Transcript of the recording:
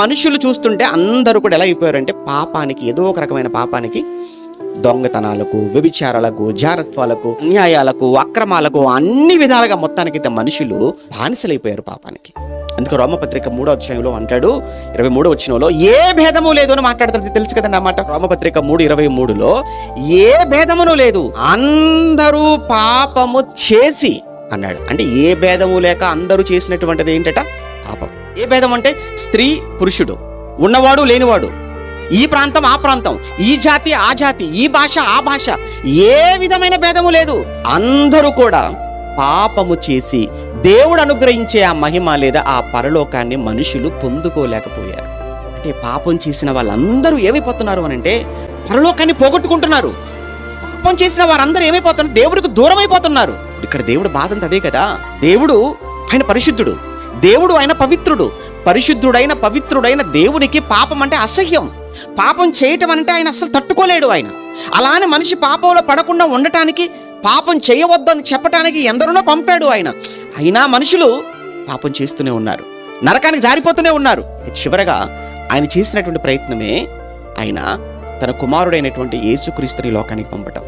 మనుషులు చూస్తుంటే అందరూ కూడా ఎలా అయిపోయారంటే పాపానికి, ఏదో ఒక రకమైన పాపానికి, దొంగతనాలకు, వ్యభిచారాలకు, జారత్వాలకు, అన్యాయాలకు, అక్రమాలకు, అన్ని విధాలుగా మొత్తానికి మనుషులు బానిసలైపోయారు పాపానికి. అందుకే రోమపత్రిక 3వ అధ్యాయంలో అంటాడు, 23వ వచనంలో ఏ భేదము లేదు అని మాట్లాడుతుంది. తెలుసు కదండి అన్నమాట. రోమపత్రిక 3:23లో ఏ భేదమును లేదు, అందరూ పాపము చేసి అన్నాడు. అంటే ఏ భేదము లేక అందరూ చేసినటువంటిది ఏంటట? పాపం. ఏ భేదం అంటే స్త్రీ పురుషుడు, ఉన్నవాడు లేనివాడు, ఈ ప్రాంతం ఆ ప్రాంతం, ఈ జాతి ఆ జాతి, ఈ భాష ఆ భాష, ఏ విధమైన భేదము లేదు. అందరూ కూడా పాపము చేసి దేవుడు అనుగ్రహించే ఆ మహిమ లేదా ఆ పరలోకాన్ని మనుషులు పొందుకోలేకపోయారు. అంటే పాపం చేసిన వాళ్ళందరూ ఏమైపోతున్నారు అని అంటే పరలోకాన్ని పోగొట్టుకుంటున్నారు. పాపం చేసిన వారందరూ ఏమైపోతున్నారు? దేవుడికి దూరం అయిపోతున్నారు. ఇక్కడ దేవుడు బాధ అంతా అదే కదా. దేవుడు ఆయన పరిశుద్ధుడు, దేవుడు ఆయన పవిత్రుడు. పరిశుద్ధుడైన పవిత్రుడైన దేవునికి పాపం అంటే అసహ్యం. పాపం చేయటం అంటే ఆయన అస్సలు తట్టుకోలేడు. ఆయన అలానే మనిషి పాపంలో పడకుండా ఉండటానికి, పాపం చేయవద్దని చెప్పటానికి ఎందరినో పంపాడు ఆయన. అయినా మనుషులు పాపం చేస్తూనే ఉన్నారు, నరకానికి జారిపోతూనే ఉన్నారు. చివరగా ఆయన చేసినటువంటి ప్రయత్నమే ఆయన తన కుమారుడైనటువంటి యేసుక్రీస్తుని లోకానికి పంపటం.